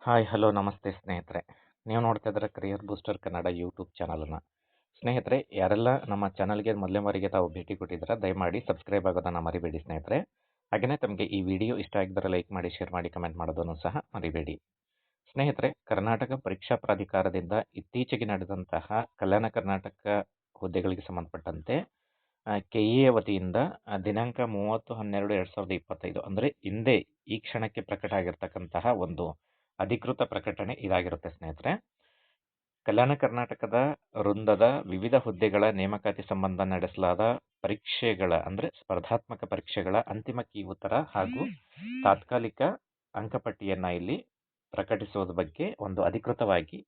Hi hello ನಮಸ್ತೆ ಸ್ನೇಹಿತರೆ. ನೀವು ನೋಡ್ತಾ ಇದ್ದಾರೆ ಕರಿಯರ್ ಬೂಸ್ಟರ್ ಕನ್ನಡ ಯೂಟ್ಯೂಬ್ ಚಾನಲನ್ನು. ಸ್ನೇಹಿತರೆ, ಯಾರೆಲ್ಲ ನಮ್ಮ ಚಾನಲ್ಗೆ ಮೊದಲನೇ ಬಾರಿಗೆ ತಾವು ಭೇಟಿ ಕೊಟ್ಟಿದ್ದೀರಾ ದಯಮಾಡಿ ಸಬ್ಸ್ಕ್ರೈಬ್ ಆಗೋದನ್ನು ಮರಿಬೇಡಿ ಸ್ನೇಹಿತರೆ. ಹಾಗೆಯೇ ತಮಗೆ ಈ ವಿಡಿಯೋ ಇಷ್ಟ ಆಗಿದ್ದರೆ ಲೈಕ್ ಮಾಡಿ, ಶೇರ್ ಮಾಡಿ, ಕಮೆಂಟ್ ಮಾಡೋದನ್ನು ಸಹ ಮರಿಬೇಡಿ. ಸ್ನೇಹಿತರೆ, ಕರ್ನಾಟಕ ಪರೀಕ್ಷಾ ಪ್ರಾಧಿಕಾರದಿಂದ ಇತ್ತೀಚೆಗೆ ನಡೆದಂತಹ ಕಲ್ಯಾಣ ಕರ್ನಾಟಕ ಹುದ್ದೆಗಳಿಗೆ ಸಂಬಂಧಪಟ್ಟಂತೆ ಕೆಇಎ ವತಿಯಿಂದ ದಿನಾಂಕ 30/12/2025 ಅಂದರೆ ಹಿಂದೆ ಈ ಕ್ಷಣಕ್ಕೆ ಪ್ರಕಟ ಆಗಿರ್ತಕ್ಕಂತಹ ಒಂದು ಅಧಿಕೃತ ಪ್ರಕಟಣೆ ಇದಾಗಿರುತ್ತೆ ಸ್ನೇಹಿತರೆ. ಕಲ್ಯಾಣ ಕರ್ನಾಟಕದ ವೃಂದದ ವಿವಿಧ ಹುದ್ದೆಗಳ ನೇಮಕಾತಿ ಸಂಬಂಧ ನಡೆಸಲಾದ ಪರೀಕ್ಷೆಗಳ ಅಂದರೆ ಸ್ಪರ್ಧಾತ್ಮಕ ಪರೀಕ್ಷೆಗಳ ಅಂತಿಮ ಕೀ ಉತ್ತರ ಹಾಗೂ ತಾತ್ಕಾಲಿಕ ಅಂಕಪಟ್ಟಿಯನ್ನು ಇಲ್ಲಿ ಪ್ರಕಟಿಸುವುದ ಬಗ್ಗೆ ಒಂದು ಅಧಿಕೃತವಾಗಿ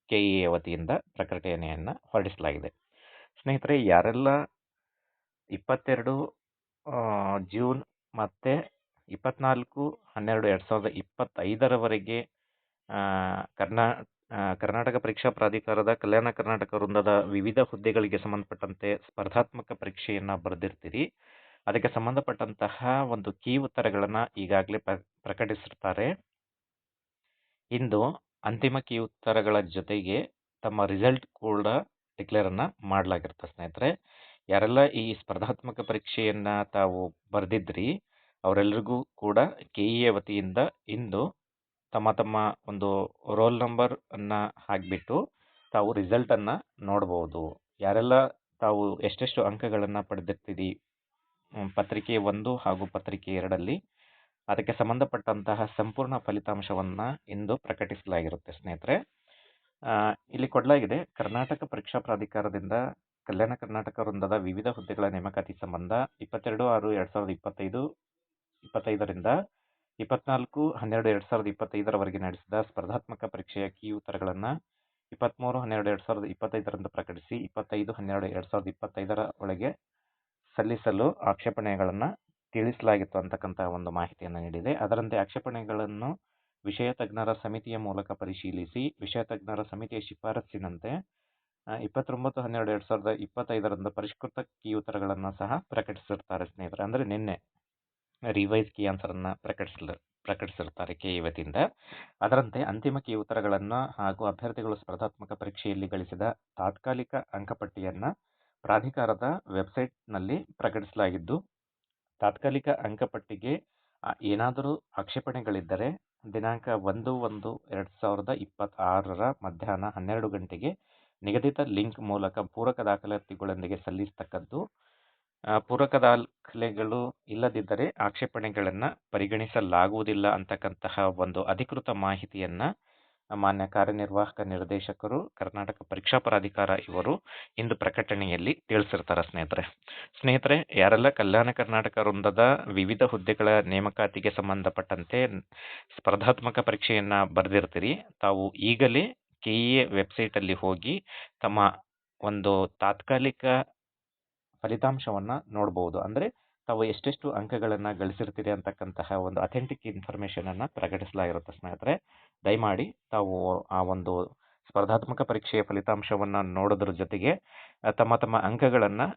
ಕೆಇಎ ವತಿಯಿಂದ ಪ್ರಕಟಣೆಯನ್ನು ಹೊರಡಿಸಲಾಗಿದೆ. ಸ್ನೇಹಿತರೆ, ಯಾರೆಲ್ಲ 22 ಜೂನ್ ಮತ್ತು 24/12/2025 ಕರ್ನಾಟಕ ಪರೀಕ್ಷಾ ಪ್ರಾಧಿಕಾರದ ಕಲ್ಯಾಣ ಕರ್ನಾಟಕ ವೃಂದದ ವಿವಿಧ ಹುದ್ದೆಗಳಿಗೆ ಸಂಬಂಧಪಟ್ಟಂತೆ ಸ್ಪರ್ಧಾತ್ಮಕ ಪರೀಕ್ಷೆಯನ್ನು ಬರೆದಿರ್ತೀರಿ. ಅದಕ್ಕೆ ಸಂಬಂಧಪಟ್ಟಂತಹ ಒಂದು ಕೀ ಉತ್ತರಗಳನ್ನು ಈಗಾಗಲೇ ಪ್ರಕಟಿಸಿರ್ತಾರೆ. ಇಂದು ಅಂತಿಮ ಕೀ ಉತ್ತರಗಳ ಜೊತೆಗೆ ತಮ್ಮ ರಿಸಲ್ಟ್ ಕೂಡ ಡಿಕ್ಲೇರನ್ನು ಮಾಡಲಾಗಿರುತ್ತೆ ಸ್ನೇಹಿತರೆ. ಯಾರೆಲ್ಲ ಈ ಸ್ಪರ್ಧಾತ್ಮಕ ಪರೀಕ್ಷೆಯನ್ನು ತಾವು ಬರೆದಿದ್ರಿ ಅವರೆಲ್ಲರಿಗೂ ಕೂಡ ಕೆಇಎ ವತಿಯಿಂದ ಇಂದು ತಮ್ಮ ತಮ್ಮ ಒಂದು ರೋಲ್ ನಂಬರನ್ನು ಹಾಕಿಬಿಟ್ಟು ತಾವು ರಿಸಲ್ಟನ್ನು ನೋಡ್ಬೋದು. ಯಾರೆಲ್ಲ ತಾವು ಎಷ್ಟೆಷ್ಟು ಅಂಕಗಳನ್ನು ಪಡೆದಿರ್ತೀರಿ ಪತ್ರಿಕೆ 1 ಹಾಗೂ ಪತ್ರಿಕೆ 2 ಅದಕ್ಕೆ ಸಂಬಂಧಪಟ್ಟಂತಹ ಸಂಪೂರ್ಣ ಫಲಿತಾಂಶವನ್ನು ಇಂದು ಪ್ರಕಟಿಸಲಾಗಿರುತ್ತೆ ಸ್ನೇಹಿತರೆ. ಇಲ್ಲಿ ಕೊಡಲಾಗಿದೆ, ಕರ್ನಾಟಕ ಪರೀಕ್ಷಾ ಪ್ರಾಧಿಕಾರದಿಂದ ಕಲ್ಯಾಣ ಕರ್ನಾಟಕ ವೃಂದದ ವಿವಿಧ ಹುದ್ದೆಗಳ ನೇಮಕಾತಿ ಸಂಬಂಧ 22/6/2025ರಿಂದ 24/12/2025 ನಡೆಸಿದ ಸ್ಪರ್ಧಾತ್ಮಕ ಪರೀಕ್ಷೆಯ ಕೀ ಉತ್ತರಗಳನ್ನು 23/12/2025 ಪ್ರಕಟಿಸಿ 25/12/2025 ಒಳಗೆ ಸಲ್ಲಿಸಲು ಆಕ್ಷೇಪಣೆಗಳನ್ನು ತಿಳಿಸಲಾಗಿತ್ತು ಅಂತಕ್ಕಂಥ ಒಂದು ಮಾಹಿತಿಯನ್ನು ನೀಡಿದೆ. ಅದರಂತೆ ಆಕ್ಷೇಪಣೆಗಳನ್ನು ವಿಷಯ ತಜ್ಞರ ಸಮಿತಿಯ ಮೂಲಕ ಪರಿಶೀಲಿಸಿ ವಿಷಯ ತಜ್ಞರ ಸಮಿತಿಯ ಶಿಫಾರಸ್ಸಿನಂತೆ 29/12/2025 ಪರಿಷ್ಕೃತ ಕೀ ಉತ್ತರಗಳನ್ನು ಸಹ ಪ್ರಕಟಿಸಿರ್ತಾರೆ ಸ್ನೇಹಿತರೆ. ಅಂದರೆ ನಿನ್ನೆ ರಿವೈಸ್ ಕೀ ಆನ್ಸರನ್ನು ಪ್ರಕಟಿಸಿರ್ತಾರೆ ಕೆಇಎ ವತಿಯಿಂದ. ಅದರಂತೆ ಅಂತಿಮ ಕೀ ಉತ್ತರಗಳನ್ನು ಹಾಗೂ ಅಭ್ಯರ್ಥಿಗಳು ಸ್ಪರ್ಧಾತ್ಮಕ ಪರೀಕ್ಷೆಯಲ್ಲಿ ಗಳಿಸಿದ ತಾತ್ಕಾಲಿಕ ಅಂಕಪಟ್ಟಿಯನ್ನು ಪ್ರಾಧಿಕಾರದ ವೆಬ್ಸೈಟ್ನಲ್ಲಿ ಪ್ರಕಟಿಸಲಾಗಿದ್ದು, ತಾತ್ಕಾಲಿಕ ಅಂಕಪಟ್ಟಿಗೆ ಏನಾದರೂ ಆಕ್ಷೇಪಣೆಗಳಿದ್ದರೆ ದಿನಾಂಕ 1/1/2026 ಮಧ್ಯಾಹ್ನ 12 ಗಂಟೆಗೆ ನಿಗದಿತ ಲಿಂಕ್ ಮೂಲಕ ಪೂರಕ ದಾಖಲಾತಿಗಳೊಂದಿಗೆ ಸಲ್ಲಿಸತಕ್ಕದ್ದು. ಪೂರಕ ದಾಖಲೆಗಳು ಇಲ್ಲದಿದ್ದರೆ ಆಕ್ಷೇಪಣೆಗಳನ್ನು ಪರಿಗಣಿಸಲಾಗುವುದಿಲ್ಲ ಅಂತಕ್ಕಂತಹ ಒಂದು ಅಧಿಕೃತ ಮಾಹಿತಿಯನ್ನು ಮಾನ್ಯ ಕಾರ್ಯನಿರ್ವಾಹಕ ನಿರ್ದೇಶಕರು ಕರ್ನಾಟಕ ಪರೀಕ್ಷಾ ಪ್ರಾಧಿಕಾರ ಇವರು ಇಂದು ಪ್ರಕಟಣೆಯಲ್ಲಿ ತಿಳಿಸಿರ್ತಾರೆ ಸ್ನೇಹಿತರೆ. ಯಾರೆಲ್ಲ ಕಲ್ಯಾಣ ಕರ್ನಾಟಕ ವೃಂದದ ವಿವಿಧ ಹುದ್ದೆಗಳ ನೇಮಕಾತಿಗೆ ಸಂಬಂಧಪಟ್ಟಂತೆ ಸ್ಪರ್ಧಾತ್ಮಕ ಪರೀಕ್ಷೆಯನ್ನು ಬರೆದಿರ್ತೀರಿ ತಾವು ಈಗಲೇ ಕೆಇಎ ವೆಬ್ಸೈಟಲ್ಲಿ ಹೋಗಿ ತಮ್ಮ ಒಂದು ತಾತ್ಕಾಲಿಕ ಫಲಿತಾಂಶವನ್ನು ನೋಡ್ಬೋದು. ಅಂದರೆ ತಾವು ಎಷ್ಟೆಷ್ಟು ಅಂಕಗಳನ್ನು ಗಳಿಸಿರ್ತೀರಿ ಅಂತಕ್ಕಂತಹ ಒಂದು ಅಥೆಂಟಿಕ್ ಇನ್ಫಾರ್ಮೇಷನನ್ನು ಪ್ರಕಟಿಸಲಾಗಿರುತ್ತೆ ಸ್ನೇಹಿತರೆ. ದಯಮಾಡಿ ತಾವು ಆ ಒಂದು ಸ್ಪರ್ಧಾತ್ಮಕ ಪರೀಕ್ಷೆಯ ಫಲಿತಾಂಶವನ್ನು ನೋಡೋದ್ರ ಜೊತೆಗೆ ತಮ್ಮ ತಮ್ಮ ಅಂಕಗಳನ್ನು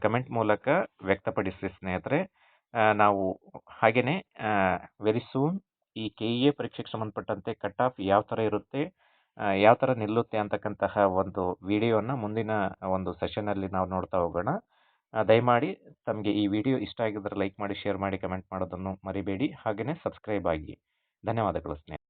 ಕಮೆಂಟ್ ಮೂಲಕ ವ್ಯಕ್ತಪಡಿಸಿ ಸ್ನೇಹಿತರೆ. ನಾವು ಹಾಗೆಯೇ ವೆರಿ ಸೂನ್ ಈ ಕೆಇಎ ಪರೀಕ್ಷೆಗೆ ಸಂಬಂಧಪಟ್ಟಂತೆ ಕಟ್ ಆಫ್ ಯಾವ ಥರ ಇರುತ್ತೆ, ಯಾವ ಥರ ನಿಲ್ಲುತ್ತೆ ಅಂತಕ್ಕಂತಹ ಒಂದು ವಿಡಿಯೋನ ಮುಂದಿನ ಒಂದು ಸೆಷನಲ್ಲಿ ನಾವು ನೋಡ್ತಾ ಹೋಗೋಣ. ದಯಮಾಡಿ ತಮಗೆ ಈ ವಿಡಿಯೋ ಇಷ್ಟ ಆಗಿದ್ದರೆ ಲೈಕ್ ಮಾಡಿ, ಶೇರ್ ಮಾಡಿ, ಕಮೆಂಟ್ ಮಾಡೋದನ್ನು ಮರಿಬೇಡಿ. ಹಾಗೆಯೇ ಸಬ್ಸ್ಕ್ರೈಬ್ ಆಗಿ. ಧನ್ಯವಾದಗಳು ಸ್ನೇಹಿತರೆ.